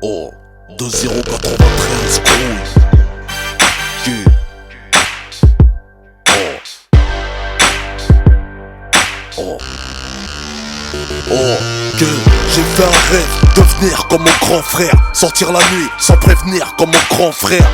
Oh, 2093, couille. Que j'ai fait un rêve, devenir comme mon grand frère. Sortir la nuit sans prévenir comme mon grand frère.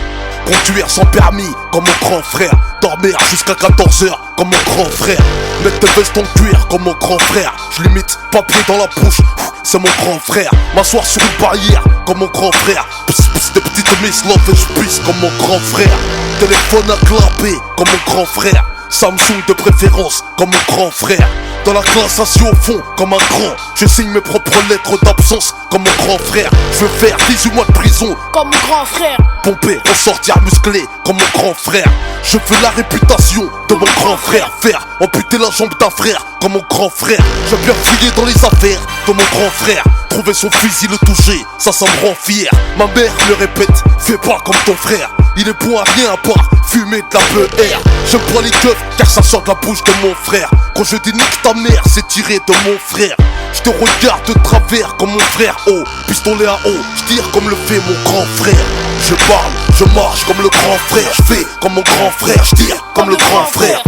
Conduire sans permis comme mon grand frère. Dormir jusqu'à 14h comme mon grand frère. Mettre des vestes en cuir comme mon grand frère. Je limite papier dans la bouche, c'est mon grand frère. M'asseoir sur une barrière comme mon grand frère. Pss pss des petites miss love et je pisse comme mon grand frère. Téléphone à clapper comme mon grand frère. Samsung de préférence comme mon grand frère. Dans la classe assis au fond comme un grand. Je signe mes propres lettres d'absence comme mon grand frère. Je veux faire 18 mois de prison comme mon grand frère. Pomper, ressortir musclé comme mon grand frère. Je veux la réputation de mon grand frère. Faire amputer la jambe d'un frère comme mon grand frère. Je viens fouiller dans les affaires de mon grand frère. Trouver son fusil, le toucher, ça me rend fier. Ma mère me répète, fais pas comme ton frère. Il est bon à rien à part fumer de la PR. J'aime pas les keufs car ça sort de la bouche de mon frère. Quand je dis nique ta mère, c'est tiré de mon frère. Je te regarde de travers comme mon frère. Oh, pistolet à eau, je tire comme le fait mon grand frère. Je parle, je marche comme le grand frère. Je fais comme mon grand frère, je tire comme le grand frère.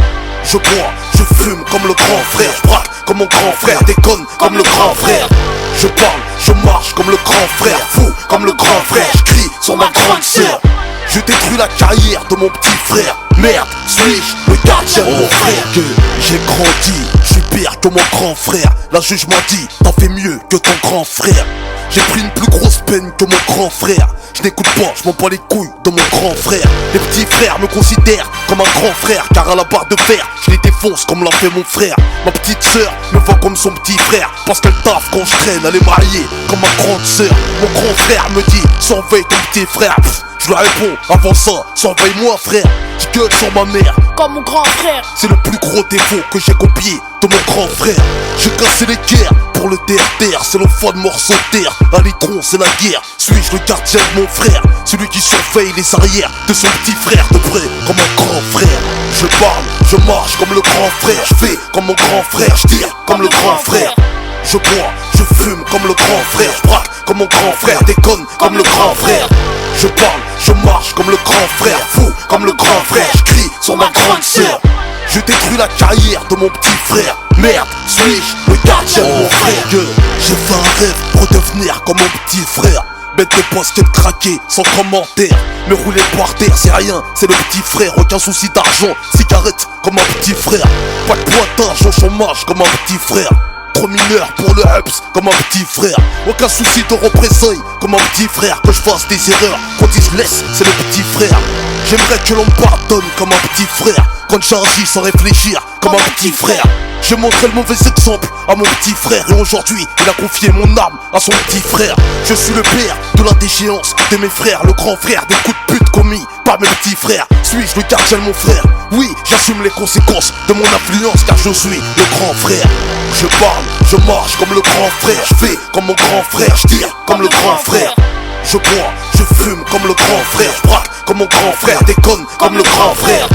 Je bois, je fume comme le grand frère. Je braque comme mon grand frère, déconne comme le grand frère. Je parle, je marche comme le grand frère. Fou comme le grand frère, je crie sur ma grande sœur. Je détruis la carrière de mon petit frère. Merde, suis-je le gardien de mon frère? Que j'ai grandi, je suis pire que mon grand frère. La juge m'a dit, t'en fais mieux que ton grand frère. J'ai pris une plus grosse peine que mon grand frère. Je n'écoute pas, je m'en bats les couilles de mon grand frère. Les petits frères me considèrent comme un grand frère. Car à la barre de fer, je les défonce comme l'a fait mon frère. Ma petite sœur me voit comme son petit frère. Parce qu'elle taffe quand je traîne, elle est mariée comme ma grande sœur. Mon grand frère me dit, surveille ton petit frère. Je lui réponds, avant ça, surveille-moi frère. Je gueule sur ma mère comme mon grand frère. C'est le plus gros défaut que j'ai copié de mon grand frère. J'ai cassé les guerres pour le terre-terre. C'est le foie de morceau de terre. À l'écran c'est la guerre. Suis-je le gardien de mon frère? Celui qui surveille les arrières de son petit frère de près comme un grand frère. Je parle, je marche comme le grand frère. Je fais comme mon grand frère, je tire comme le grand frère. Je bois, je fume comme le grand frère. Je braque comme mon grand frère, déconne comme le grand frère. Je parle, je marche comme le grand frère. Fou comme le grand frère, je crie sur ma grande sœur. Je détruis la carrière de mon petit frère. Merde, suis-je le gardien de mon frère? Que j'ai fait un rêve pour devenir comme mon petit frère. Bête de poste traqué sans commentaire. Me rouler par terre c'est rien, c'est le petit frère. Aucun souci d'argent, cigarette comme un petit frère. Pas de pointage au chômage comme un petit frère. Trop mineur pour le Hups comme un petit frère. Aucun souci de représailles comme un petit frère. Que je fasse des erreurs, quand il se laisse, c'est le petit frère. J'aimerais que l'on me pardonne comme un petit frère. Quand j'agis sans réfléchir comme un petit frère. J'ai montré le mauvais exemple à mon petit frère. Et aujourd'hui il a confié mon âme à son petit frère. Je suis le père de la déchéance de mes frères. Le grand frère des coups de pute commis par mes petits frères. Suis-je le gardien de mon frère? Oui, j'assume les conséquences de mon influence. Car je suis le grand frère. Je parle, je marche comme le grand frère. Je fais comme mon grand frère, je tire comme le grand frère. Je bois, je fume comme le grand frère. Je braque comme mon grand frère, déconne comme le grand frère.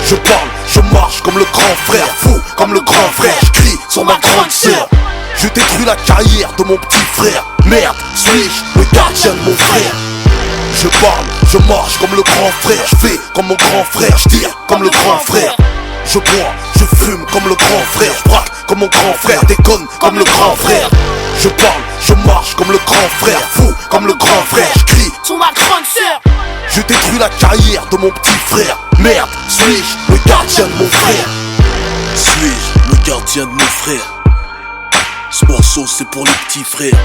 Je parle, je marche comme le grand frère. Fou comme le grand frère, je crie sur ma grande sœur. Je détruis la carrière de mon petit frère. Merde, suis-je le gardien de mon frère? Je parle, je marche comme le grand frère. Je fais comme mon grand frère, je tire comme le grand frère. Je bois, je fume comme le grand frère. Je braque comme mon grand frère, déconne comme le grand frère. Je parle, je marche comme le grand frère. Fou comme le grand frère, je crie sur ma grande sœur. Je détruis la carrière de mon petit frère. Merde, suis-je le gardien de mon frère? Suis-je le gardien de mon frère? Ce morceau c'est pour les petits frères.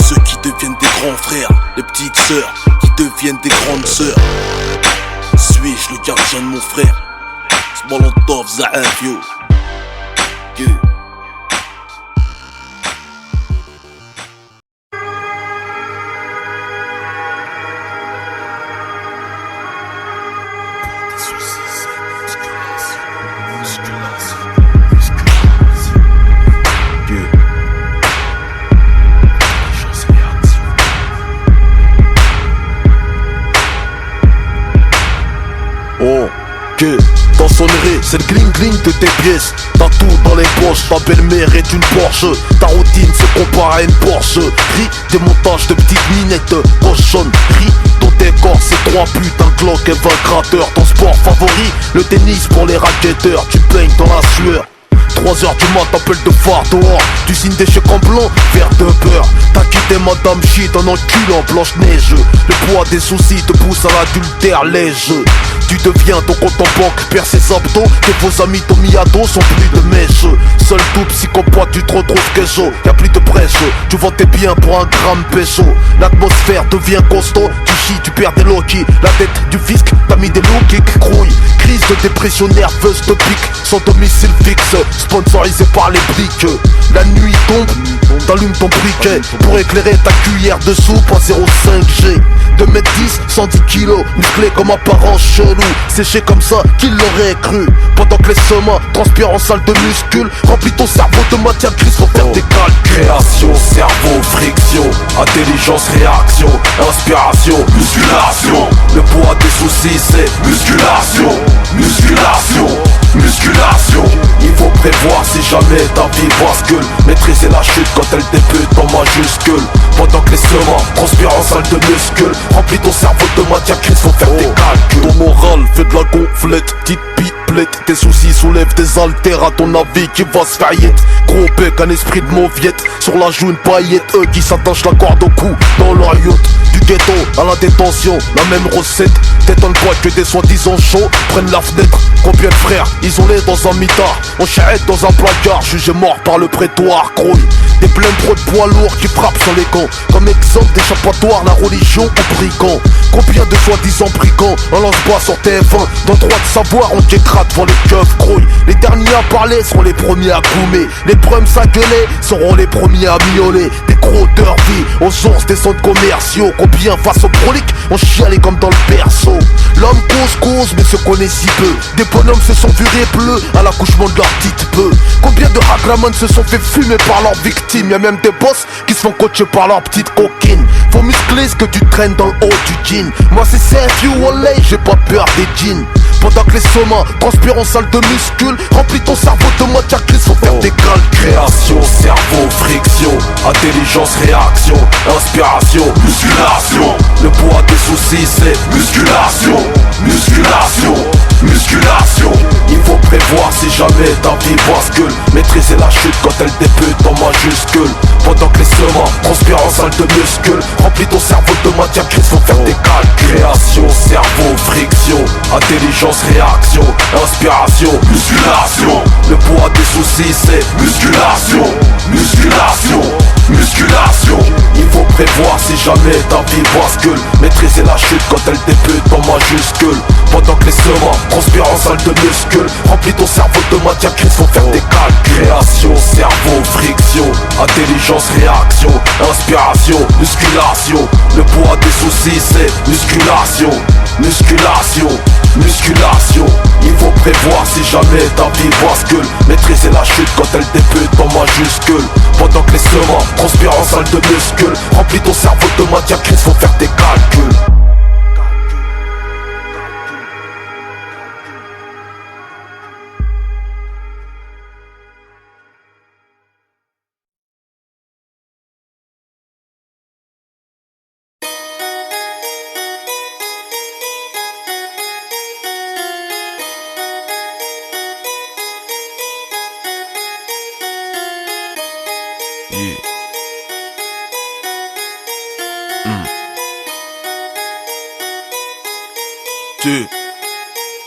Ceux qui deviennent des grands frères. Les petites sœurs qui deviennent des grandes sœurs. Suis-je le gardien de mon frère? Molotov Zaaf yo. Yeah. Oh, que en sonnerie, c'est le cling cling de tes pièces. T'as tout dans les poches, ta belle-mère est une Porsche. Ta routine se compare à une Porsche. Ris des montages de petites minettes cochonnes. Ris ton décor, c'est 3 putains de Glock et 20 crateurs. Ton sport favori, le tennis pour les racketteurs. Tu baignes dans la sueur. 3h du mat, t'appelles de phare dehors. Tu signes des chèques en blanc, verre de beurre. T'as quitté madame shit en enculant Blanche-Neige. Le poids des soucis te pousse à l'adultère léger. Tu deviens ton compte en banque, perds ses abdos. Tes faux amis t'ont mis à dos, sont plus de mèche. Seul tout psychopathe, tu te retrouves queso. Y'a plus de presse, tu vends tes biens pour un gramme peso. L'atmosphère devient costaud, tu chies, tu perds des loquis. La tête du fisc, t'as mis des loups qui crouillent. Crise de dépression nerveuse te pique, sans domicile fixe, sponsorisé par les briques. La nuit tombe, t'allumes ton briquet pour éclairer ta cuillère de soupe en 0,5G. 2m10, 110 kilos, musclé comme apparence chelou. Séché comme ça, qui l'aurait cru. Pendant que les semas transpirent en salle de muscule, remplis ton cerveau de matière grise pour faire des calculs. Création, cerveau, friction, intelligence, réaction, inspiration, musculation. Le poids des soucis c'est musculation, musculation, musculation. Il faut prévoir si jamais ta vie bascule. Maîtriser la chute quand elle débute en majuscule. Pendant que les semas transpirent en salle de muscule, remplis ton cerveau de matière grise, faut faire des calculs. Ton moral fait de la gonflette, petite pipelette. Tes soucis soulèvent des haltères à ton avis qui va se faire yette. Gros bec, un esprit de mauviette, sur la joue une paillette. Eux qui s'attachent la corde au cou dans leur yacht. Du ghetto à la détention, la même recette. T'étonnes pas que des soi-disant chauds prennent la fenêtre. Combien de frères isolés dans un mitard, on charrette dans un placard, jugé mort par le prétoire, grouille. Des pleins pro de poids lourds qui frappent sur les camps. Comme exemple d'échappatoire, la religion aux brigands. Combien de soi-disant brigands, on lance pas sur TF1. Dans le droit de savoir, on t'écrate devant les keufs, grouille. Les derniers à parler seront les premiers à goumer. Les prums à gueuler seront les premiers à miauler. Des gros derby aux sources des centres commerciaux. Combien face au prolique, on chialait comme dans le berceau. L'homme cause, mais se connaît si peu. Des bonhommes se sont vurés bleus à l'accouchement de leur petite peu. Combien de raglamans se sont fait fumer par leurs victimes. Y'a même des boss qui se font coacher par leur petite coquine. Faut muscler ce que tu traînes dans le haut du jean. Moi c'est CFU Wallay, j'ai pas peur des jeans. Pendant que les somas transpirent en salle de muscule, remplis ton cerveau de matière grise, faut faire des calculs. Création, cerveau, friction, intelligence, réaction, inspiration, musculation. Le poids des soucis c'est musculation, musculation, musculation. Il faut prévoir si jamais ta vie bascule. Maîtriser la chute quand elle débute en majuscule. Pendant que les semas transpirent en salle de muscule, remplis ton cerveau de matière grise, faut faire des calculs. Création, cerveau, friction, intelligence, réaction, inspiration, musculation. Le poids des soucis c'est musculation, musculation, musculation. Il faut prévoir si jamais ta vie bascule. Maîtriser la chute quand elle débute en majuscule. Pendant que les semas transpirent en salle de muscule, remplis ton cerveau de matière grise, faut faire des calculs. Création, cerveau, friction, intelligence, réaction, inspiration, musculation. Le poids des soucis c'est musculation, musculation, musculation. Il faut prévoir si jamais ta vie bascule. Maîtriser la chute quand elle débute en majuscule. Pendant que les semas transpirent en salle de muscule, remplis ton cerveau de matière grise, faut faire des calculs.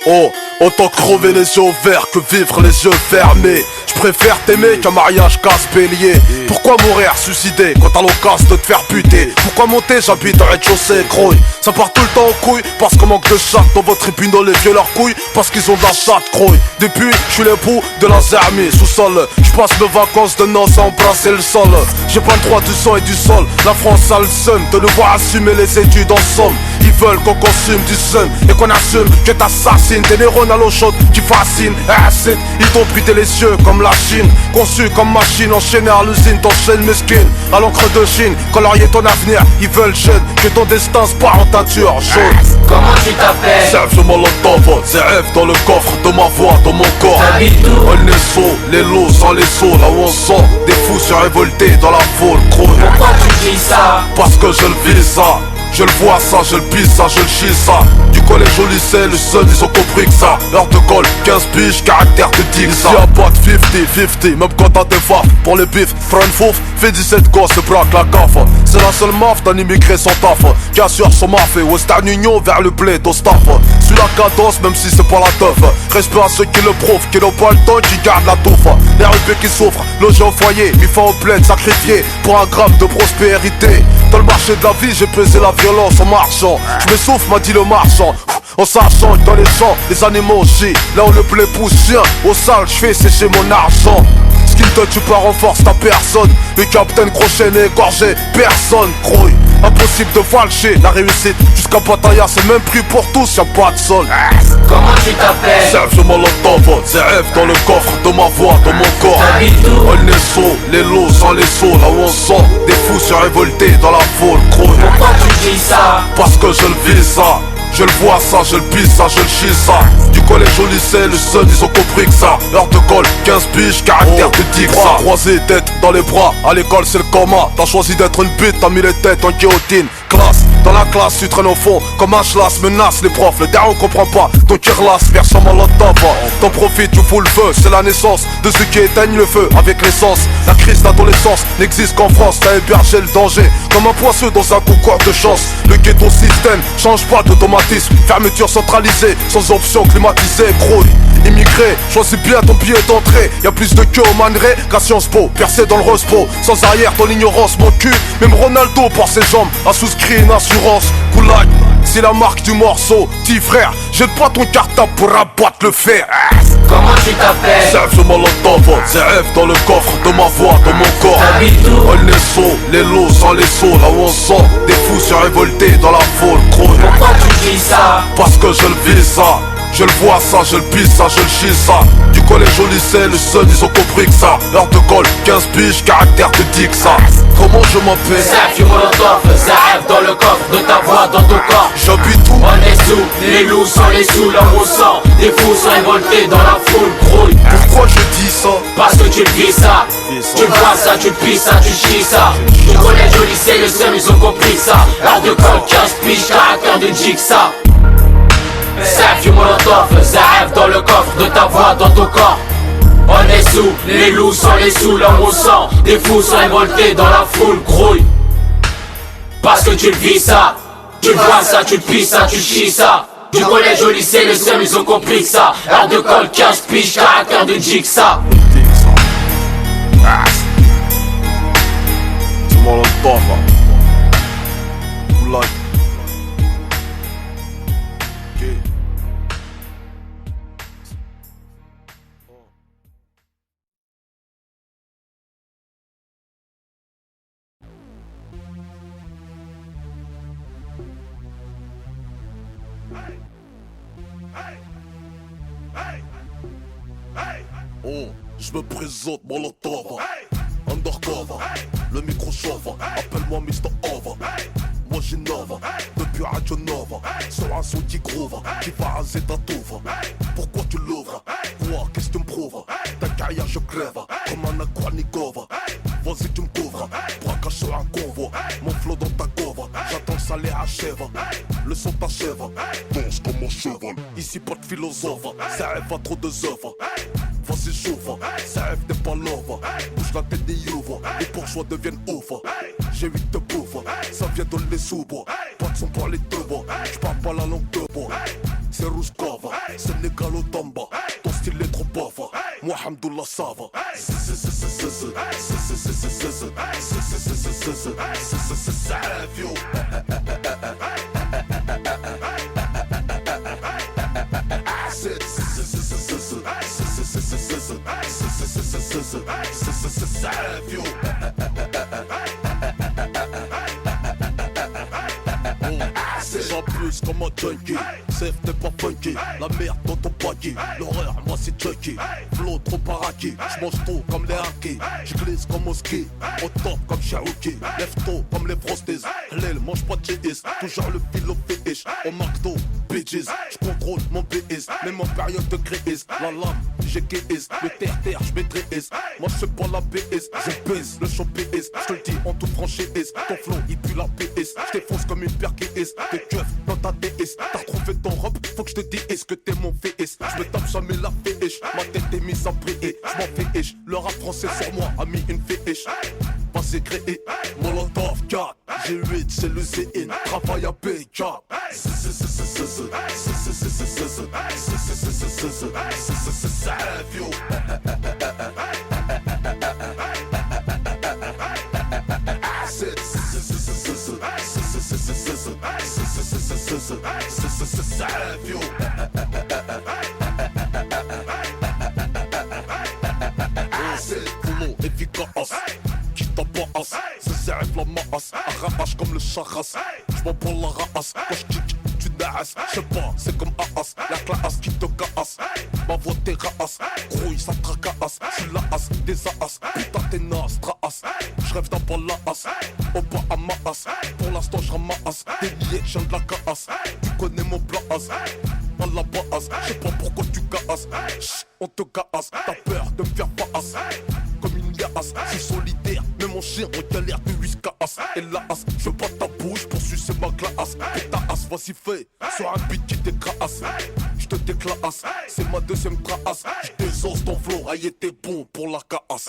Oh, autant crever les yeux ouverts que vivre les yeux fermés. Je préfère t'aimer qu'un mariage casse-bélier. Pourquoi mourir suicidé quand t'as l'occasion de te faire buter? Pourquoi monter, j'habite en rez-de-chaussée, grouille. Ça part tout le temps en couille, parce qu'on manque de chatte dans votre tribunal, les vieux leurs couilles, parce qu'ils ont de la chatte, grouille. Depuis, je suis l'époux de la zermie, sous-sol. J'passe mes vacances de noces à embrasser le sol. J'ai pas le droit du sang et du sol. La France a le seum de devoir assumer les études en somme. Ils veulent qu'on consume du seum et qu'on assume que t'assassines. Des neurones à l'eau chaude qui fascinent. Acide, ils t'ont brûlé les yeux comme la Chine. Conçu comme machine, enchaînée à l'usine, ton chaîne mesquine. À l'encre de Chine, colorier ton avenir. Ils veulent jeune que ton destin se part en teinture jaune. Comment tu t'appelles? Serge Molotov, ZF dans le coffre de ma voix, dans mon corps. T'habites où? On est saut, les lots sans les sauts, là où on sent des fous surrévoltés dans la foule, gros. Pourquoi tu dis ça? Parce que je le vis ça, je le vois ça, je le pisse ça, je le chie ça. Du collège au lycée, le seul ils ont compris que ça. Heure de colle, 15 piges, caractère de dick ça. Y'a pas de 50-50, même quand t'as des faffes. Pour le bif, front fouf, fait 17 gosses, se braque la gaffe. C'est la seule maf d'un immigré sans taf qui assure son maf et Western Union vers le blé au staff. Suis la cadence même si c'est pas la teuf. Respect à ceux qui le prouvent, qui n'ont pas le temps, qui gardent la touffe. Les RUP qui souffrent, logés au foyer, mis fin aux plaines, sacrifiés pour un gramme de prospérité. Dans le marché de la vie, j'ai pesé la violence en marchant. Je m'essouffle, m'a dit le marchand. En sachant que dans les champs, les animaux chient. Là où le blé pousse chien, au sale, je fais sécher mon argent. Ce qui ne te tue pas renforce ta personne. Le capitaine Crochet n'est égorgé, personne grouille. Impossible de falcher la réussite. Jusqu'à Pattaya, c'est même prix pour tous, y'a pas de sol. Comment tu t'appelles? Serge Molotov, ZF dans le coffre de ma voix, dans mon corps. T'habites où? On est saut, les lots sans les sauts, là où on sent des fous surrévoltés dans la foule, gros. Pourquoi tu dis ça? Parce que je le vis ça, je le vois ça, je le pisse ça, je le chie ça. Du collège au lycée, le seul ils ont compris que ça. Heure de colle, 15 piges, caractère de dick ça. Croisé, tête dans les bras, à l'école c'est le coma. T'as choisi d'être une bite, t'as mis les têtes en guillotine. Classe, dans la classe tu traînes au fond comme un chlasse, menace les profs. Le dernier on comprend pas, donc il relasse, version Molotov. T'en profites, tu fous le feu, c'est la naissance de ceux qui éteignent le feu avec l'essence. La crise d'adolescence n'existe qu'en France, t'as hébergé le danger comme un poisseux dans un concours de chance. Le ghetto système change pas d'automatisme, fermeture centralisée, sans option climatisée, grouille. Immigré, choisis bien ton billet d'entrée. Y'a plus de queue au manerai qu'à Sciences Po. Percé dans le Rospo, sans arrière ton ignorance, mon cul. Même Ronaldo par ses jambes a souscrit une assurance. Goulag, c'est la marque du morceau. Petit frère, jette pas ton cartable pour abattre le fer. Comment tu t'appelles? Serge Molotov, ZF dans le coffre de ma voix, dans mon corps. T'habites où? On est saut, les lots sans les sauts, là où on sent des fous surrévoltés dans la foule, gros. Pourquoi tu dis ça? Parce que je le vis ça, je le vois ça, je le pisse ça, je le chie ça. Du collège au lycée, le seul ils ont compris que ça. Heure de colle, 15 piges, caractère de dick ça. Comment je m'appelle? Serge Molotov, ZF dans le coffre de ta voix, dans ton corps. J'habite où? On est sous, les loups sans les sous, l'homme au sang. Des fous sont révoltés dans la foule, grouille. Pourquoi je dis ça? Parce que tu le vis ça, tu vois ça, tu pisses ça, tu chies ça. Du collège au lycée, le seul ils ont compris ça. Heure de colle, 15 piges, caractère de Jigsaw. Serge Molotov, ZF dans le coffre de ta voix, dans ton corps. On est sous, les loups sans les sous, l'homme au sang. Des fous sont révoltés dans la foule, grouille. Parce que tu le vis ça, tu vois ça, tu pisses ça, tu chies ça. Du collège au lycée, le seul ils ont compris que ça. Heure de colle, 15 piges, caractère de Jigsaw. C'est Molotov. Goulag. Oh, je me présente Molotov, undercover, le micro chauffe, appelle-moi Mr. Over. Moi j'innove, depuis Radio Nova, sur un son qui groove, qui va raser ta touve. Pourquoi tu l'ouvres? Quoi, qu'est-ce que tu me prouves? Ta carrière je crève, comme un Akwanikova. Vas-y tu me couvres, braquage sur un convoi. Mon flow dans ta gova, j'attends que ça les achève. Le son t'achève, danse comme un cheval. Ici pas de philosophe, ça rêve à trop de œuvres. Vas-y chauffe, ça rêve n'est pas love. Bouge la tête des youves, les bourgeois deviennent ouf. J'ai 8 de bouffe, ça vient de les sous-bois. Pas de son pour les deux bois, j'parle pas la langue de bois. C'est Rouskova, c'est Négalo Tamba. Ton style est trop bof, moi Hamdoullah ça va. J'abuse, flex comme un junkie. Safe t'es pas funky, la merde dans ton panier. L'horreur, moi c'est Chucky. Flow trop paraqué, j'mange tôt comme les hackers. J'glisse comme au ski, au top comme Cherokee. Lève tôt comme les frosties. L'aile mange pas de GS, toujours le philo PH. Au McDo, bitches, j'contrôle mon BS. Même en période de crise, la lame, j'ai KS. Le terre-terre, j'maîtrise. Moi j'suis pas la BS, je pèse le show PS. J'te le dis en toute franchise, ton flow il pue la PS. J't'effonce comme une paire KS, tes keufs dans ta DS. T'as retrouvé ton robe, faut que j'te dise que t'es mon VS. J'me tape jamais la FH, ma tête est mise à briller. J'm'en fais ish, le rap français sur moi a mis une FH. Pas créé, Molotov 4, G8 c'est le CN, travail à PK. Boulot efficace, qui t'embrasse, c'est la masse, arrache comme le charras. J'm'en prends la race, quand j'kick, tu naasses. J'sais pas, c'est comme Aas, la classe qui te casse. Ma voix t'es raas, grouille ça tracasse. J'suis la as, des as, putain t'es naze, traas. J'rêve d'un bal la as, au bas à ma as. Pour l'instant j'ramasse, des billets, j'viens de la casse. Tu connais mon plan as, à la base. J'sais pas pourquoi tu casses, on te casse. T'as peur de me faire pas as, comme une liasse. J'suis solidaire, mais mon chien en galère de whiskas. Et la as, je bats ta bouche pour sucer ma glace. Et ta as, vas-y fais, sur un beat qui décrasse. J'te déclasse, c'est ma deuxième trace. J'désose ton flow, aïe t'es bon pour la casse.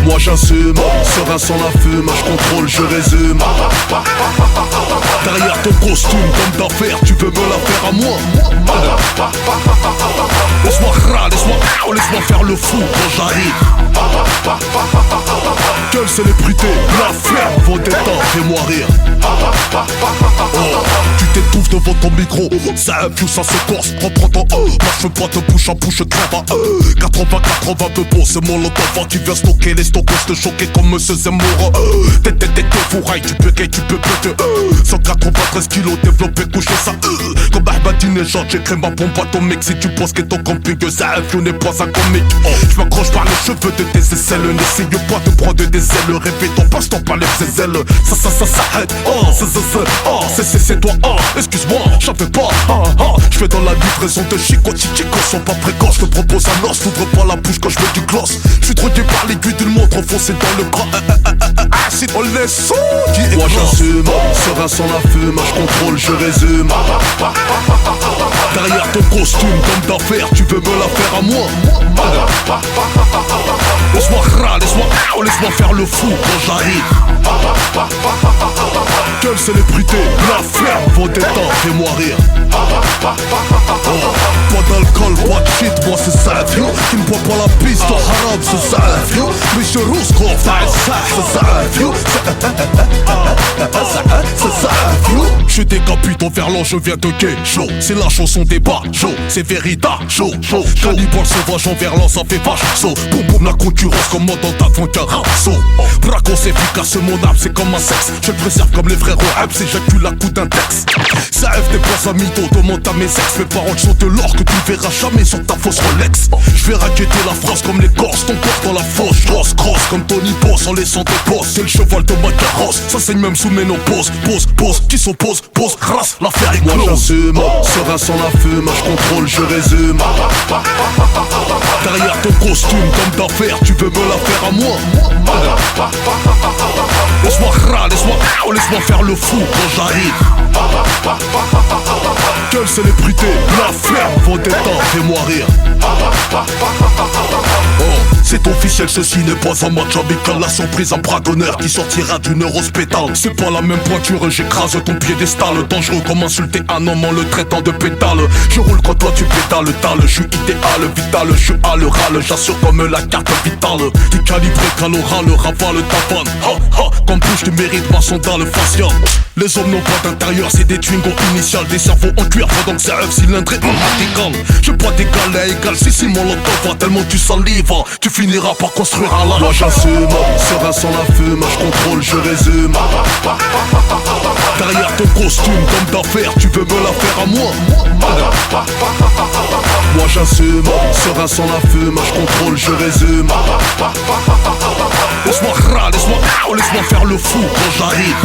Moi j'assume, serein sans la fume, je contrôle, je résume. Derrière ton costume, comme d'affaires, tu veux me la faire à moi. Laisse-moi faire le fou quand j'arrive. Quelle célébrité, la ferme, vos détentes, fais-moi rire. Oh, tu t'étouffes devant ton micro, ça infuse, ça se corse, reprends ton moi je veux pas te bouche à bouche, crève à 80 peu beau, c'est mon lotava qui vient stocker les stockos, te choquer comme Monsieur Zemmour. T'es fourraille, tu peux péter 193 kilos développé, couché ça comme Ahmadinejad, j'écris ma bombe atomique. Si tu penses que ton camping, ça infuse n'est pas un comique. Je m'accroche par les cheveux de tes aisselles, n'essaye pas de prendre des ailes, répétons, passe-toi par les ailes. Ça aide, c'est toi, excuse-moi, j'en fais pas, je fais dans la livraison de Chico, sont pas précoces, je te propose un os, t'ouvres pas la bouche quand je mets du gloss. J'suis drogué par l'aiguille d'une montre enfoncée dans le bras. Si on laisse son qui est moi j'assume, serein sans la fume, je contrôle, je résume. Derrière ton costume, comme d'affaires, tu veux me la faire à moi. Laisse-moi faire le fou quand j'arrive. Quelle célébrité, la ferme, vos détentes, fais-moi rire. Pas d'alcool, pas de shit, moi c'est ça, vieux. Qui ne boit pas la piste, au haram, c'est ça, vieux. Mais je rousse, gros, c'est ça, vieux. C'est ça, vieux. Je décapite en verlan, je viens de gay, chaud. C'est la chanson des bas, chaud. C'est Vérita, chaud. Cannibal sauvage en verlan, ça fait vache, saut. Boum boum, la concurrence commande avant qu'un saut. Bracos efficace, mon âme, c'est comme un sexe. Je le préserve comme les frères au Habs, j'éjacule à coup d'index. Ça F des points à mytho, demande à mes ex. Mes paroles sont de l'or que tu verras jamais sur ta fausse Rolex. Je vais raqueter la France comme les Corses, ton corps dans la fosse. Grosse comme Tony Boss en laissant tes bosses. C'est le cheval de ma carrosse, ça saigne même sous ménopause. Pose, qui s'oppose, pose, grâce, l'affaire est Moi close. j'assume, serein sans la fume, je contrôle, je résume. Derrière ton costume d'homme d'affaires, tu veux me la faire à moi. Laisse-moi faire le fou quand j'arrive. Quelle célébrité, l'affaire, vendetta, fais-moi rire. Oh, c'est officiel, ceci n'est pas un match amical. La surprise, un bras d'honneur qui sortira d'une hospétal. C'est pas la même pointure, j'écrase ton piédestal. Dangereux comme insulter un homme en le traitant de pétale. Je roule quand toi tu pétales, je suis idéal, vital, je suis à l'oral, j'assure comme la carte vitale. T'es calibré qu'à l'oral, rafale ta panne. Ha ha, comme bouche tu mérites ma sandale faciale. Les hommes n'ont pas d'intérieur, c'est des twingos initiales. Des cerveaux en cuir, pendant que c'est œuf cylindré, égal. Je pas d'égal à égal, si mon loto va tellement tu salives, tu finiras par construire un lave. Moi j'assume, serein sans la fume, je contrôle, je résume. Derrière ton costume d'homme d'affaires, tu veux me la faire à moi. Moi j'assume, serein sans la fume, je contrôle, je résume. Laisse-moi faire le fou quand j'arrive.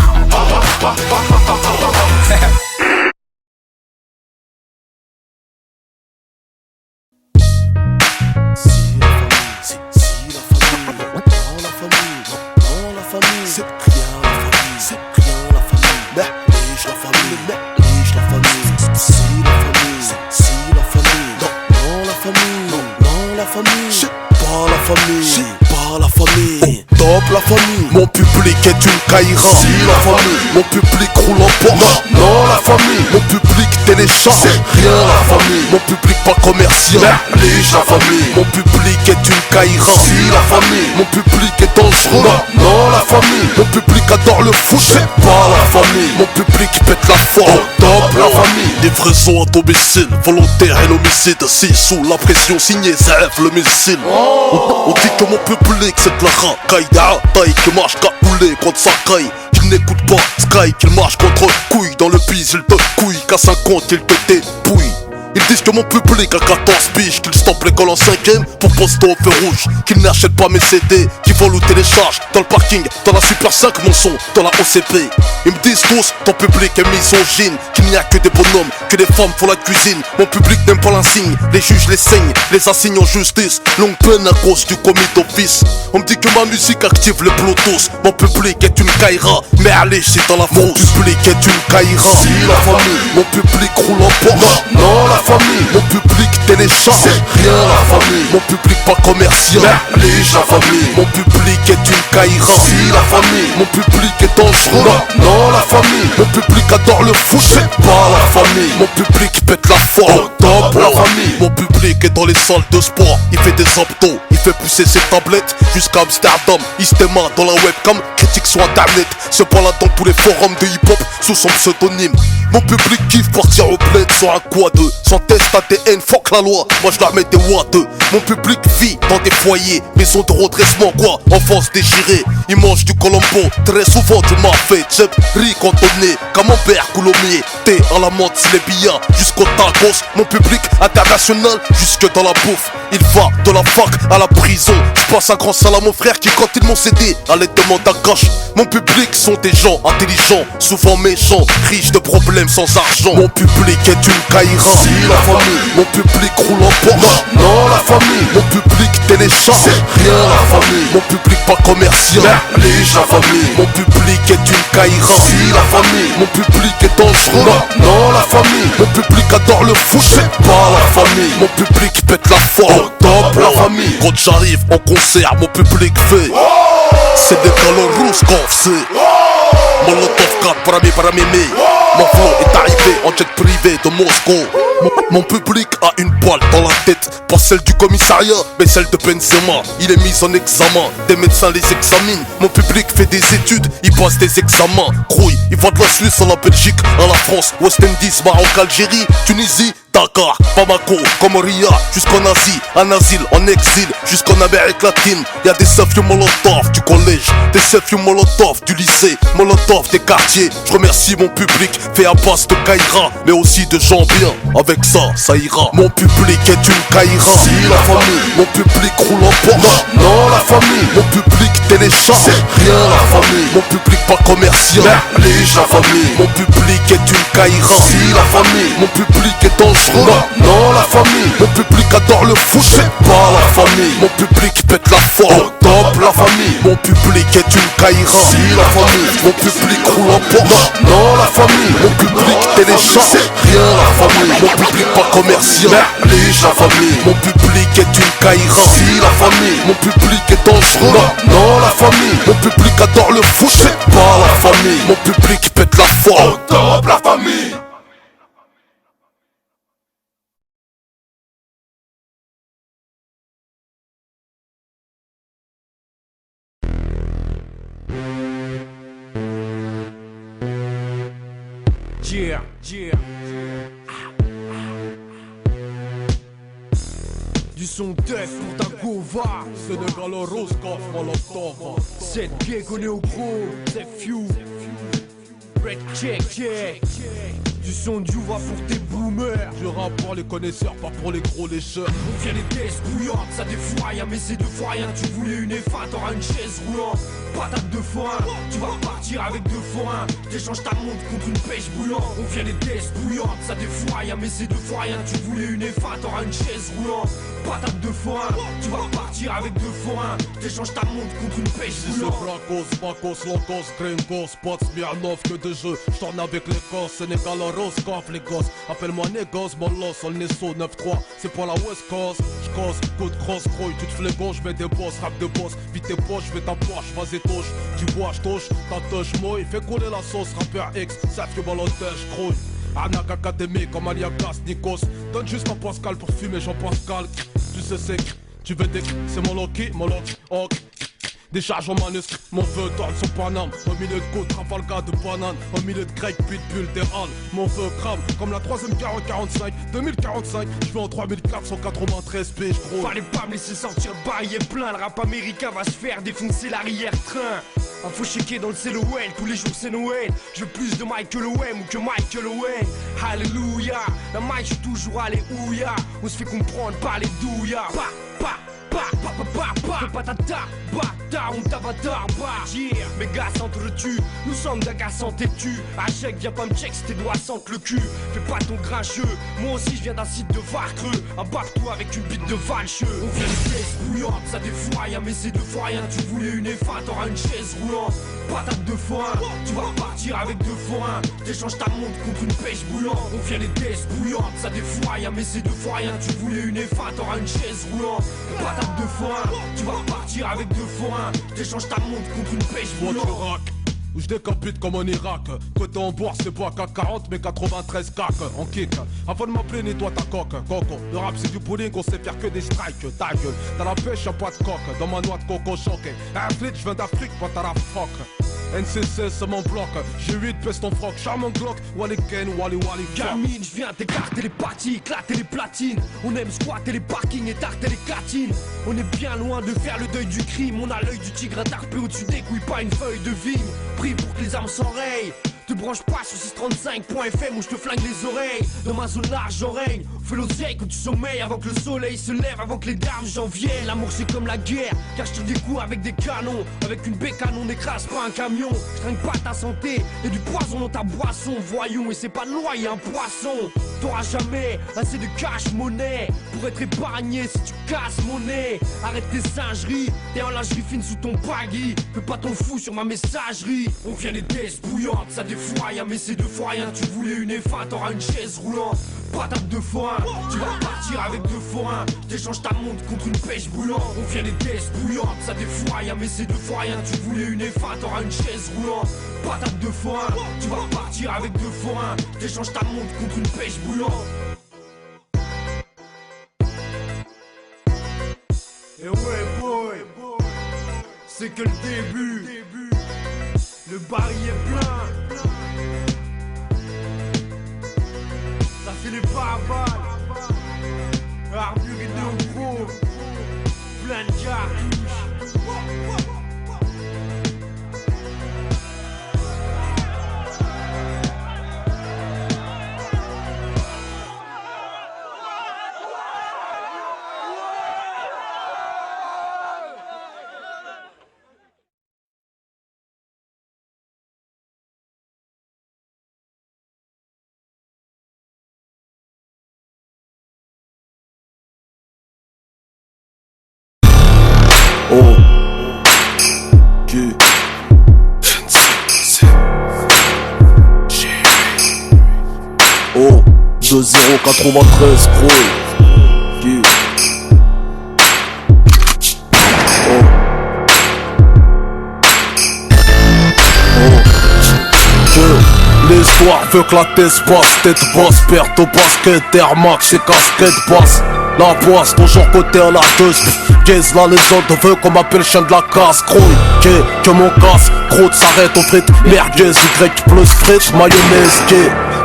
La famille, mon public est une caïra. Si la famille, mon public roule en Porsche. Non la famille, mon public télécharge. c'est rien la famille. Mon public pas commercial. Néglige la famille, Mon public est une caïra. si la famille, Mon public est dangereux. non la famille, Mon public adore le foot. c'est pas la famille. Mon public pète la forme. Top la famille, Livraison à domicile, volontaire et l'homicide. Si sous la pression, signé ZF le missile. On dit que mon public c'est de la racaille. Taille qui marche capoulé contre sa caille. Qu'il n'écoute pas Sky, qu'il marche contre couille. Dans le bise il te couille, qu'à 50 il te dépouille. Ils disent que mon public a 14 piges, qu'ils stoppent l'école en 5ème pour poster au feu rouge, qu'ils n'achètent pas mes CD, qu'ils volent ou téléchargent dans le parking, dans la Super 5 mon son, dans la OCP. Ils me disent tous, ton public est misogyne, qu'il n'y a que des bonhommes, que des femmes font la cuisine. Mon public n'aime pas l'insigne, les juges les saignent, les assignent en justice, longue peine à cause du commis d'office. On me dit que ma musique active le Bluetooth, mon public est une caïra, mais allez c'est dans la frousse. Mon public est une caïra, si la famille, mon public roule en Porsche. non la famille, Mon public télécharge. c'est rien la famille. Mon public pas commercial. Néglige la famille, Mon public est une caïra. si la famille, Mon public est dangereux. non la famille, Mon public adore le foot. c'est pas la famille. Mon public pète la forme. Top la famille, Mon public est dans les salles de sport. Il fait des abdos, il fait pousser ses tablettes jusqu'à Amsterdam. Il se démarre dans la webcam, critique sur internet. Se balade dans tous les forums de hip-hop sous son pseudonyme. Mon public kiffe partir au bled sur un quad. Sans test ADN, fuck la loi. Moi je leur mets des watts. Mon public vit dans des foyers, maison de redressement quoi. Enfance déchirée, ils mangent du colombo. Très souvent du mafé, Jeb, riz cantonné, camembert, coulommier. Thé à la menthe, les billards, jusqu'au tacos. Mon public international, jusque dans la bouffe. Il va de la fac à la prison. Je passe un grand salam à mon frère qui quand ils m'ont cédé allait demander à cash. Mon public sont des gens intelligents, souvent méchants, riches de problèmes sans argent. Mon public est une caïra. si la famille, Mon public roule en Porsche. non la famille, Mon public télécharge. c'est rien la famille. Mon public pas commercial. Néglige la famille, Mon public est une caïra. si la famille, Mon public est dangereux. non la famille, Mon public adore le foot. c'est pas la famille. Mon public pète la forme. Top la famille, Quand j'arrive en concert, mon public fait. C'est des talons rouges qu'on fait. Molotov 4 para mémé. Mon flow est arrivé en jet privé de Moscou. Mon public a une balle dans la tête. Pas celle du commissariat, mais celle de Benzema. Il est mis en examen, des médecins les examinent. Mon public fait des études, il passe des examens. Crouille, il va de la Suisse à la Belgique, à la France, West Indies, Maroc, Algérie, Tunisie, Dakar, Bamako, Comoria, jusqu'en Asie, en asile, en exil, jusqu'en Amérique latine. Y'a des selfies Molotov du collège, des selfies Molotov du lycée, Molotov des quartiers. Je remercie mon public, fait à base de caïra, mais aussi de gens bien. Avec ça ira. Mon public est une caïra. si la famille, Mon public roule en Porsche. non la famille. Mon public télécharge, c'est rien la famille. mon public pas commercial. Merlige la famille. Mon public est une caïra. Si la famille. Mon public est dangereux. Non, non la famille. Mon public adore le foot. C'est pas la famille. Mon public pète la Au forme. top la famille. Mon public est une caïra. Si la famille. Mon public roule en Porsche. Non la famille. Mon public télécharge, C'est rien la famille. mon public pas commercial. Merlige la famille. Mon public est une caïra. Si la famille. Mon public est dangereux. Non, non la famille. Mon public adore le foot. C'est pas la famille. Mon public pète la Au forme. top la famille. Yeah, yeah. Du son def pour ta gova. Sénégal rose, coffre, molotov. Cette pied connaît au gros, c'est few. Red check, check. Du son du va pour tes boomers. Je rappe pour les connaisseurs, pas pour les gros lécheurs. On vient les tests bouillantes, ça défouraille rien, mais c'est deux fois rien. Tu voulais une F1, t'auras une chaise roulante. Patate de forain, tu vas repartir avec deux forains. T'échanges ta montre contre une pêche bouillante. On vient les tests bouillantes, ça défouraille rien, mais c'est deux fois rien. Tu voulais une F1, t'auras une chaise roulante. Patate de forain, tu vas repartir avec deux forains. T'échanges ta montre contre une pêche boulante. Bracos, Bacos, Locos, Gringos, Spots, Smirnov, que de jeux. J'tourne avec les gosses, Sénégal, Rose, coffre les gosses. Appelle-moi Négos, Molos, on est saut 9-3. C'est pour la West Coast. J'cose, coup de cross, croix, tu te flégon, j'mets des boss, rap de boss. Vite tes poches, j'fais ta poche, vas-y touche. Tu vois, j'touche, ta touche, moi, il fait couler la sauce. Rappeur X, savent que balotage, crouille. Anak académique comme Aliagas, Nikos. Donne juste un Pascal pour fumer, j'en Pascal. Tu sais c'est tu veux des c'est mon Loki, ok. Décharge en manuscrit, mon feu tourne sur Paname. Au milieu de côte, Trafalgar de banane. Au milieu de grec, pitbull, des halles. Mon feu crame comme la 3ème 4045 2045, je vais en 3493 p, gros. Fallait pas me laisser sortir le bail est plein. Le rap américain va se faire défoncer l'arrière-train. Info checker dans le CLON, tous les jours c'est Noël. Je veux plus de Michael Owen ou que Michael Owen. Alléluia, la mic je suis toujours alléluia. On se fait comprendre par les douillards. Fais pas ta bâtard, on t'avatar, yeah. Mes gars s'entretuent, nous sommes d'agaçants têtus. Achèque, viens pas me check si tes doigts sentent le cul. Fais pas ton grincheux, moi aussi je viens d'un site de Varcreux. Abarque-toi avec une bite de valcheux. On vient les pièces bouillantes, ça défouraille rien, mais c'est deux fois rien. Tu voulais une F1, t'auras une chaise roulante. Patate de forain, tu vas repartir avec deux forains. T'échanges ta montre contre une pêche boulante. On vient les tests bouillantes, ça défouraille rien, mais c'est deux fois rien. Tu voulais une F1, t'auras une chaise roulante. Patate de forain, tu vas repartir avec deux forains. T'échanges ta montre contre une pêche Moi tu boulante. rack, ou je décapite comme en Irak. Côté en bourse c'est pas qu'à 40 mais 93 cac en kick. Avant de m'appeler nettoie ta coque, coco. Le rap c'est du bowling, on sait faire que des strikes. Ta gueule, dans la pêche y'a pas de coque. Dans ma noix de coco choqué. Athlète, je viens d'Afrique, pas ta la fuck. NCC c'est mon bloc, G8 pèse ton froc, charmant Glock, Wally Ken, Wally fuck. Gamine, je viens t'écarter les parties, éclater les platines. On aime squatter les parkings et tarter les catines. On est bien loin de faire le deuil du crime. On a l'œil du tigre tarpé au-dessus des couilles, pas une feuille de vigne. Pris pour que les armes s'enrayent. Te branche pas sur 635.fm où je te flingue les oreilles. Dans ma zone large j'en règne. Fais l'oseille quand tu sommeilles avant que le soleil se lève, avant que les dames j'en viennent. L'amour c'est comme la guerre, car je tire des coups avec des canons. Avec une bécane on n'écrase pas un camion. Je trinque pas ta santé, y'a du poison dans ta boisson. Voyons, et c'est pas de loi, y'a un poisson. T'auras jamais assez de cash monnaie pour être épargné si tu casses mon nez. Arrête tes singeries, t'es en lingerie fine sous ton baggy. Fais pas ton fou sur ma messagerie. On vient les tests bouillantes, ça défouraille rien, mais c'est deux fois rien. Tu voulais une F1, t'auras une chaise roulante. Patate de forain, tu vas repartir avec deux forains. T'échanges ta montre contre une pêche boulante. On vient les tests bouillantes, ça défouraille rien, mais c'est deux fois rien. Tu voulais une F1, t'auras une chaise roulante. Patate de forain, tu vas repartir avec deux forains. T'échanges ta montre contre une pêche boulante. Et ouais boy, c'est que le début. Le baril est plein. Ça c'est les barbares. Armure et deux gros. Plein de cartouches. Oh. Oh, 2093 gros. L'histoire veut que la tête passe, tête basse, perte au basket, Air Max et casquette basse. La boisse, toujours côté à la teuse. Qu'est-ce la légende veut qu'on m'appelle chien de la casse. Gros, que mon casse, gros s'arrête aux frites. Merguez, Y plus frites, mayonnaise,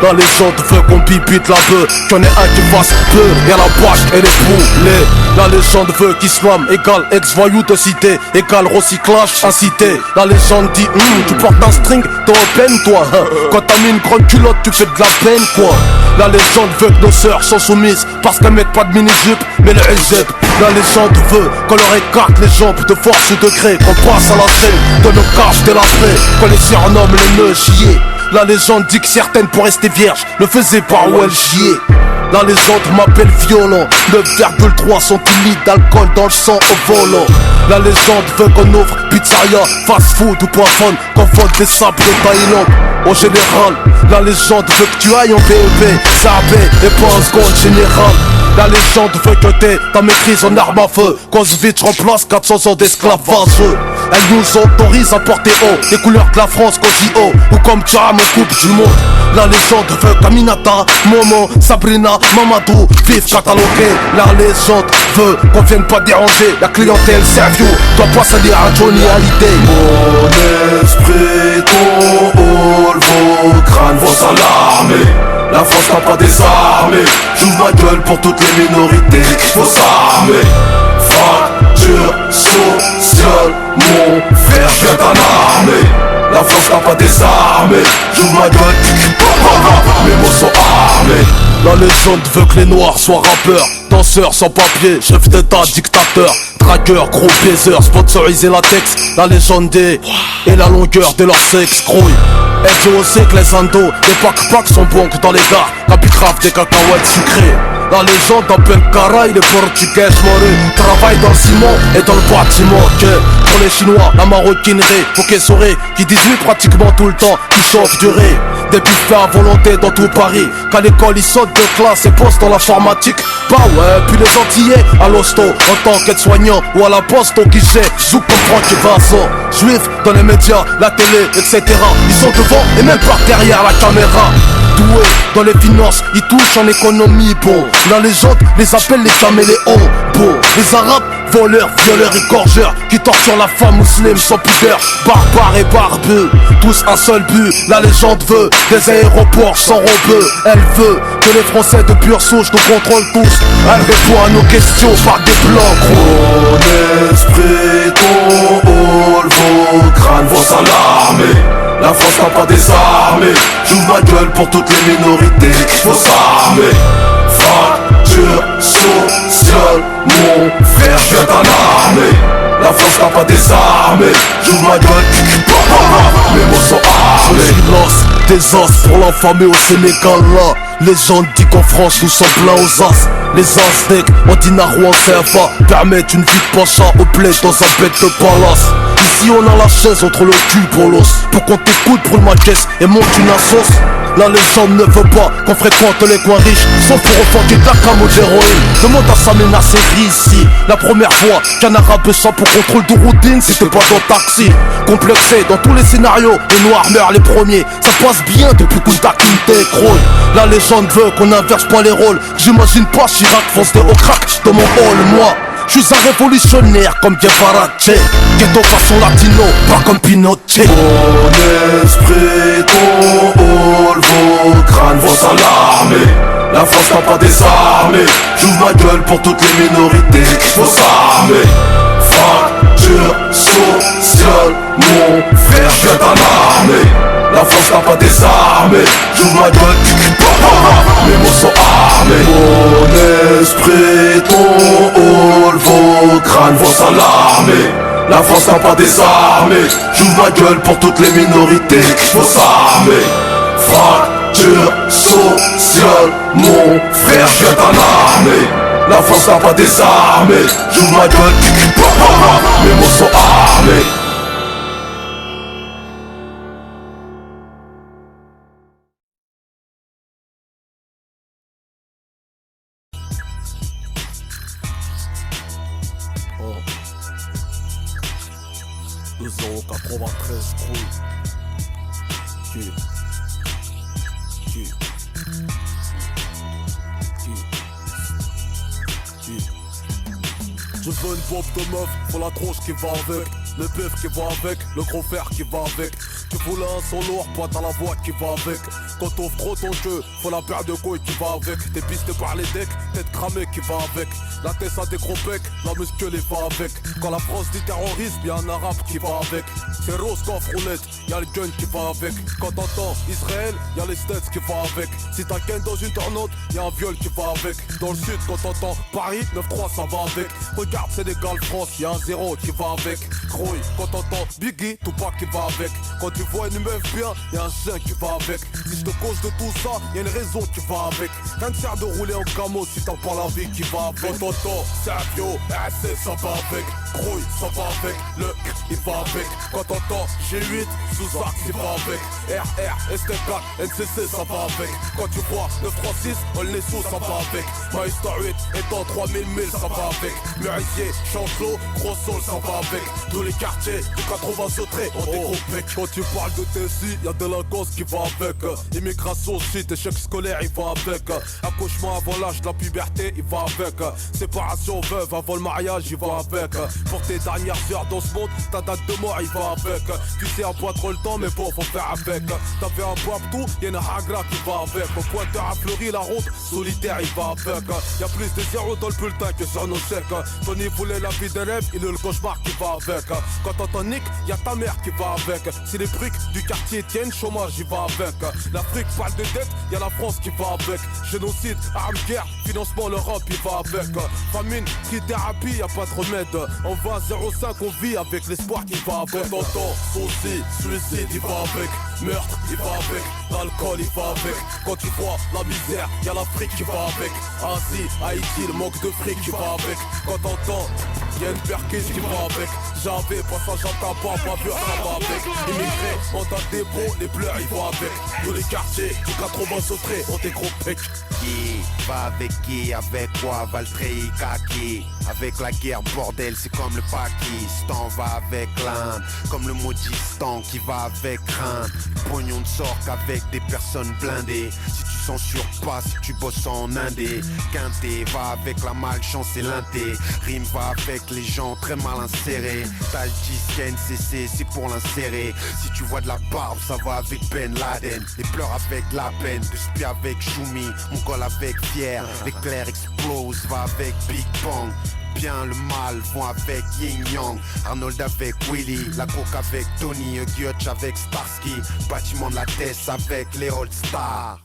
la légende veut qu'on bibite la bœuf, qu'on ait un qui fasse peu, et à la bâche et les poulets. La légende veut qu'islam égale ex-voyou de cité, égale recyclage incité. La légende dit, tu portes un string, t'es en peine toi, hein. Quand t'as mis une grande culotte, tu fais de la peine quoi. La légende veut que nos sœurs sont soumises, parce qu'elles mettent pas de mini-jupe, mais le LZ. La légende veut qu'on leur écarte les jambes de force ou de gré, qu'on passe à l'entrée de nos cages délabrées, qu'on les surnomme les nœuds chiés. La légende dit que certaines pour rester vierges le faisaient par où elles chiaient. La légende m'appelle violent, 9,3 centilitres d'alcool dans le sang au volant. La légende veut qu'on ouvre pizzeria, fast food ou poisson, qu'on vende des sables de Thaïlande. Au général, la légende veut que tu ailles en BEP, SAB et pas en seconde générale. La légende veut que t'aies ta maîtrise en arme à feu, qu'Auschwitz remplace 400 ans d'esclavage. Elle nous autorise à porter haut les couleurs de la France qu'au JO ou comme Jam en Coupe du Monde. La légende veut qu'Aminata, Momo, Sabrina, Mamadou vivent catalogués. La légende veut qu'on vienne pas déranger la clientèle Sergio doit pas salir à Johnny Hallyday. Mon esprit, ton hall, vos crânes vont s'alarmer. La France n'a pas désarmé. J'ouvre ma gueule pour toutes les minorités. Faut s'armer. Fracture sociale, mon frère vient en armée. La France n'a pas désarmé. J'ouvre ma gueule, mes mots sont armés. La légende veut que les noirs soient rappeurs, danseurs sans papier, chef d'état, dictateur, dragueur, gros baiser, sponsorisé latex. La légende est et la longueur de leur sexe, grouille. Elle dit aussi que les indos, les pack-packs sont bons que dans les gares, la bicrave des cacahuètes sucrées. La légende appelle Caraï, les portugais morés travaillent dans le ciment et dans le bâtiment. Que pour les chinois, la maroquinerie, faut qu'ils sauraient, qui 18 pratiquement tout le temps, qui chauffent du riz. Des buffets à volonté dans tout Paris. Qu'à l'école ils sautent de classe et postent dans l'informatique. Bah ouais, puis les Antillais à l'hosto en tant qu'aide-soignant ou à la poste au guichet. Zouk comme Franck et Vincent. Juifs dans les médias, la télé, etc. Ils sont devant et même par derrière la caméra. Doués dans les finances, ils touchent en économie. Bon, la légende les appelle les caméléons. Bon, les arabes, voleurs, violeurs et gorgeurs qui torturent la femme musulmane sans pudeur. Barbares et barbeux, tous un seul but. La légende veut des aéroports sans robeux. Elle veut que les Français de pure souche nous contrôlent tous. Elle répond à nos questions par des blancs gros. Mon esprit, ton hall, vos crânes vont s'alarmer. La France n'a pas désarmé. J'ouvre ma gueule pour toutes les minorités. Faut s'armer. Fracture sociale, mon frère vient en armée. La France n'a pas désarmé. J'ouvre ma gueule, mes mots sont armés. Silence, des os pour l'infamé au Sénégal là. Les gens disent qu'en France nous sommes pleins aux as. Les Aztèques en dinar ou en CFA permettent une vie de pacha au bled dans un bête de palace. Ici on a la chaise entre le cul pour l'os. Pour qu'on t'écoute, brûle ma caisse et monte une sauce. La légende ne veut pas qu'on fréquente les coins riches, sauf pour refonter de la cam ou de l'héroïne. Demande à Samina Seri ici. La première fois qu'un arabe sans pour contrôle de routine, c'était pas dans taxi. Complexé dans tous les scénarios, les noirs meurent les premiers. Ça passe bien depuis Kunta Kinte Kroll. La légende veut qu'on inverse pas les rôles. J'imagine pas Chirac foncer au crack dans mon hall, moi. Je suis un révolutionnaire comme Guevara, ghetto façon latino, pas comme Pinochet. Mon esprit, ton hall, vos crânes vont s'alarmer. La France n'a pas désarmé. J'ouvre ma gueule pour toutes les minorités. Faut s'armer. Fracture sociale, mon frère vient en armée. La France n'a pas désarmé. J'ouvre ma gueule, mes mots sont armés. Mon esprit, ton hall, vos crânes vont s'alarmer. La France n'a pas désarmé. J'ouvre ma gueule pour toutes les minorités. Faut s'armer. Fracture sociale, mon frère vient en armée. La France n'a pas désarmé. J'ouvre ma gueule, mes mots sont armés. Oh. 2,93 trouille. Je veux une bombe de meuf, faut la tronche qui va avec, le bœuf qui va avec, le gros fer qui va avec. Tu voulais un son lourd, pointe à la voix qui va avec. Quand t'offres trop ton jeu, faut la paire de couilles qui va avec. T'es pisté par les decks, tête cramée qui va avec. La tête a des gros becs, la musclée va avec. Quand la France dit terrorisme, y'a un arabe qui va avec. C'est rose coffre roulette, y'a le gun qui va avec. Quand t'entends Israël, y'a les States qui va avec. Si t'as ken dans une tornade, y'a un viol qui va avec. Dans le sud, quand t'entends Paris, 9-3 ça va avec. Regarde Sénégal, France, y'a un 0 qui va avec. Grouille, quand t'entends Biggie, Tupac qui va avec. Quand tu vois une meuf bien, y'a un chien qui va avec. Si je te cause de tout ça, y'a une raison qui va avec. Rien ne sert de rouler en camo si t'as pas la vie qui va avec. Quand t'entends Sergio, RC ça va avec. Grouille, ça va avec. Le il va avec. Quand t'entends G8, Sous-Arc il va avec. RR, ST4, NCC ça va avec. Quand tu vois 936, Olnesso ça va avec. Maestar 8 étant 3000 000 ça va avec. Muricier, Chancelot, Gros Sol ça va avec. Tous les quartiers du 80 sautrés ont des gros pecs. Quand tu parles de Tessie, y'a délinquance qui va avec. Immigration shit, échec scolaire il va avec. Accouchement avant l'âge de la puberté il va avec. Séparation veuve avant le mariage il va avec. Pour tes dernières heures dans ce monde, ta date de mort il va avec. Tu sais à pas trop le temps mais bon faut faire avec. T'avais un Babtou, y'a une Hagra qui va avec. Au pointeur à Fleury, la ronde solitaire il va avec. Y'a plus de zéro dans le bulletin que sur nos chèques. Tony voulait la vie des rêves, il est le cauchemar qui va avec. Quand t'entends Nick, y'a ta mère qui va avec. Si les briques du quartier tiennent, chômage il va avec. L'Afrique parle de dette, y'a la France qui va avec. Génocide, armes, guerre, financement l'Europe il va avec. Famine, trithérapie, y'a pas de remède. En 20-05 on vit avec l'espoir qui va avec. Quand t'entends saucé, suicide il va avec. Meurtre il va avec. L'alcool il va avec. Quand tu vois la misère, y'a l'Afrique qui va avec. Asie, Haïti, le manque de fric qui va avec. Quand t'entends, y'a une perquise qui va avec. J'avais passage à tabac, bavure ça va avec. Immigrés, mandat de dépôt, les pleurs ils vont avec. Tous les quartiers, du 80 sautrés, ont des gros pecs. Qui va avec qui, avec quoi, Valtteri, Kaki. Avec la guerre, bordel, c'est comme le Pakistan va avec l'Inde. Comme le maudistan qui va avec crainte. Pognon ne sort qu'avec des personnes blindées. Si tu censures pas, si tu bosses en indé. Quinté va avec la malchance et l'inté. Rime va avec les gens très mal insérés. Taj disque NCC, c'est pour l'insérer. Si tu vois de la barbe, ça va avec Ben Laden. Les pleurs avec la peine, de spi avec Choumi. Mon col avec Pierre, l'éclair explose, va avec Big Bang. Bien le mal vont avec Yin Yang. Arnold avec Willy, la coke avec Tony, Hutch avec Starsky. Bâtiment de la Tess avec les All Stars.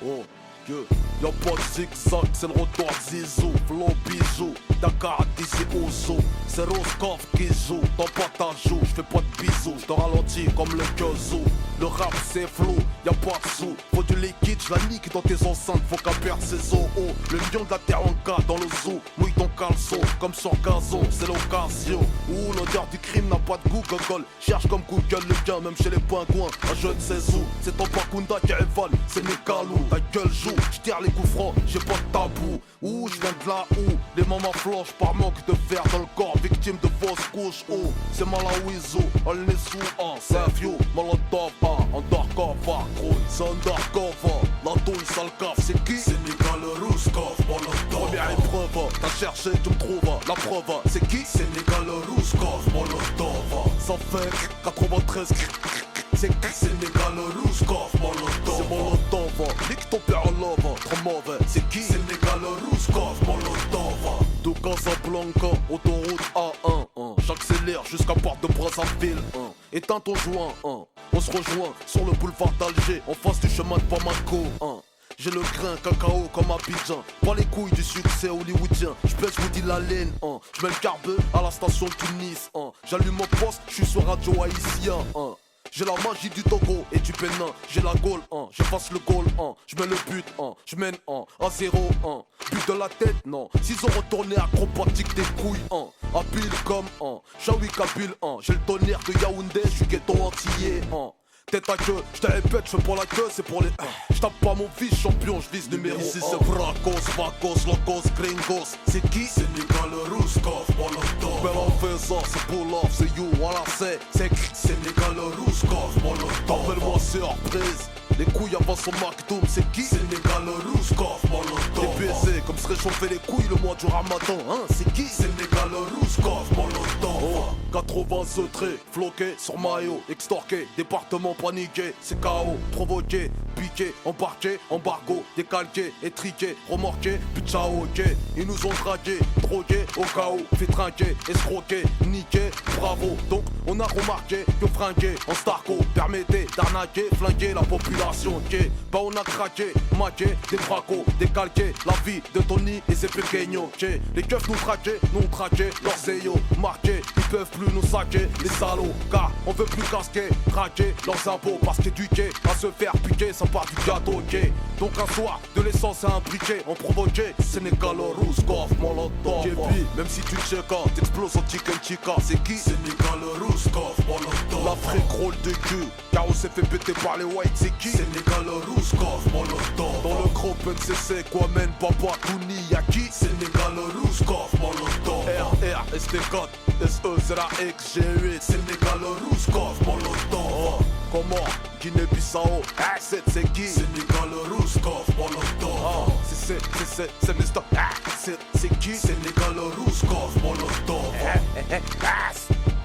Oh, que y'a pas de zigzag, c'est le retour de Zizou. Flow bisou, Dakar d'ici Ouzo. C'est Roscoff qui joue, dans pas ta joue. J'fais pas de bisous, j'te ralentis comme le Kyozo. Le rap c'est flou, y'a pas de sous. Faut du liquide, j'la nique dans tes enceintes, faut qu'à perdre ses os. Oh, le lion de la terre en cas dans le zoo. Mouille ton caleçon, comme sur gazon, c'est l'occasion. Ouh, l'odeur du crime n'a pas de goût, gogol. Cherche comme Google le gain, même chez les pingouins. Un jeu de sais où, c'est ton Bakunda qui rivale, c'est mes calous. Ta gueule joue, j'tire les coups francs, j'ai pas de tabou. Ouh, j'viens de là où les mamans flanchent par manque de fer dans le corps, victime de fausses couches. Oh, c'est Malawizo, elle n'est sous un, c'est un vieux, Molotov. Undercover, gros, c'est undercover. La douille, sale caf, c'est qui? C'est Nicolas Rouskov, Molotov. Première épreuve, t'as cherché, tu me trouves. La preuve, c'est qui? C'est Nicolas Rouskov, Molotov. Ça fait 93. C'est qui? C'est Nicolas Rouskov, Molotov. C'est Molotov, nique ton père en love, trop mauvais. C'est qui? C'est Nicolas Rouskov, Molotov. De Casablanca, autoroute A1, j'accélère jusqu'à Porte de Brazzaville. Éteins ton joint, on se rejoint sur le boulevard d'Alger, en face du chemin de Bamako. J'ai le grain cacao comme Abidjan, pas les couilles du succès hollywoodien. J'pèse Woody la laine, j'mets le carbe à la station de Tunis. J'allume mon poste, j'suis sur radio haïtien. J'ai la magie du Togo et du Bénin. J'ai la goal 1, j'efface le goal 1. J'mets le but 1, j'mène 1 à 0-1. But de la tête, non. S'ils ont retourné acrobatique des couilles 1. Habile comme 1, Shawi Kabyle 1. J'ai le tonnerre de Yaoundé, j'suis ghetto antillais 1. Tête à queue, j'te répète, j'fais pour la queue, c'est pour les. J'tape pas mon vice champion, j'vise numéro 1. Ici c'est Bracos, Vacos, Locos, Gringos. C'est qui? C'est Sénégal, Rouskov, Molotov. Ben on fait ça, c'est pull off, c'est you, voilà c'est Sénégal, Rouskov, Molotov. Appelle-moi surprise. Les couilles avant son McDoom, c'est qui? Sénégal, Rouskov, Molotov. Les baisers, comme se réchauffer les couilles le mois du Ramadan, hein? C'est qui? Sénégal, Rouskov, Molotov. 80 traits, floqués sur maillot, extorqué, département paniqué, c'est KO, provoqué, piqué, embarqué, embargo, décalqué, étriqué, remorqué, puis ciao, ok. Ils nous ont dragué, drogué, au KO, fait trinquer, escroqué, niqué, bravo. Donc on a remarqué que fringuer en starco permettait d'arnaquer, flinguer la population, ok. Bah on a craqué, maqué, des bracos, décalqué, la vie de Tony et ses pequeños, ok. Les keufs nous traquaient, nous on traquait, leurs zéos, marqués, ils peuvent plus nous saquer, les salauds, car on veut plus casquer, craquer leurs impôts, parce qu'éduquer à se faire piquer, ça part du gâteau, ok. Donc un soir, de l'essence à un briquet, on provoquait, Sénégal, Rouskov, Molotov. JP, même si tu check out, t'exploses en chicken chica, c'est qui? Sénégal, Rouskov, Molotov. L'Afrique rôle de cul, car on s'est fait péter par les whites, c'est qui? Sénégal, Rouskov, Molotov. Dans le groupe NCC, Kwame, Papa, Touni, y'a qui? Sénégal, Rouskov, Molotov. RR, ST4, SE, ZRX, G8, Sénégal, Rouskov, Molotov. Oh, comment? Guinée-Bissau, c'est qui? Sénégal, Rouskov, Molotov. Oh, c'est Mr. C'est qui? Sénégal, Rouskov, Molotov.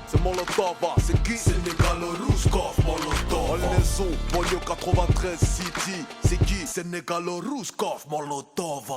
C'est Molotov, c'est qui? Sénégal, Rouskov, Molotov. On est sous, banlieue 93 City. C'est qui? Sénégal, Rouskov, Molotov.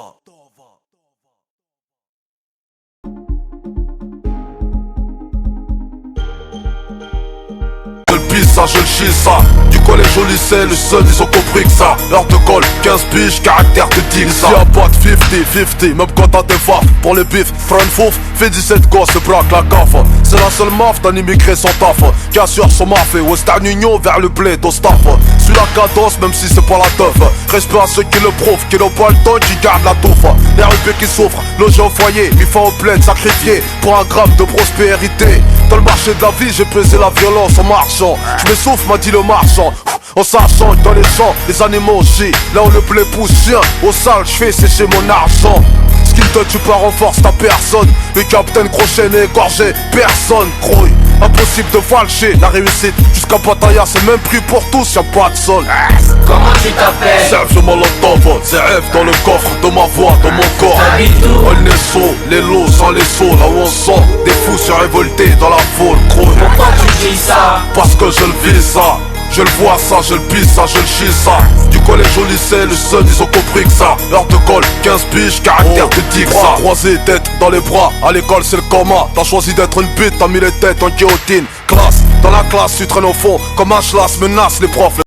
Ça, je le chie ça. Du collège au lycée, le seul ils ont compris que ça. Heure de colle, 15 piges, caractère de dick ça. Y'a pas de 50-50, même quand t'as des faffes. Pour les bifs, front fouf, fait 17 gosses, se braque la gaffe. C'est la seule maf d'un immigré sans taf qui assure son maf et Western Union vers le blé au staff. Suis la cadence, même si c'est pas la teuf. Respect à ceux qui le prouvent, qui n'ont pas le temps, qui gardent la touffe. Les RUP qui souffrent, logés au foyer, mis fin aux plaines, sacrifiés pour un gramme de prospérité. Dans le marché de la vie, j'ai pesé la violence en marchant. Je m'essouffle, m'a dit le marchand. En sachant que dans les champs, les animaux chient. Là où le blé pousse chien, au sale, je fais sécher mon argent. Ce qu'il te tue pas renforce ta personne. Le capitaine Crochet n'est égorgé, personne grouille. Impossible de falcher la réussite. Jusqu'à Pattaya, c'est le même prix pour tous, y'a pas de sol. Comment tu t'appelles? Serge Molotov, ZF dans le coffre de ma voix, dans mon corps. On est saut, les lots sans les sauts, là où on sent des fous se révolter dans la foule, grouille. Pourquoi tu dis ça? Parce que je le vis ça. Je le vois ça, je le pisse ça, je le chie ça. Du collège au lycée, le seul ils ont compris que ça. Heure de colle, 15 piges, caractère de dick ça. Croisé, tête dans les bras, à l'école c'est le coma. T'as choisi d'être une bite, t'as mis les têtes en guillotine. Classe, dans la classe tu traînes au fond, comme un chlasse menace les profs.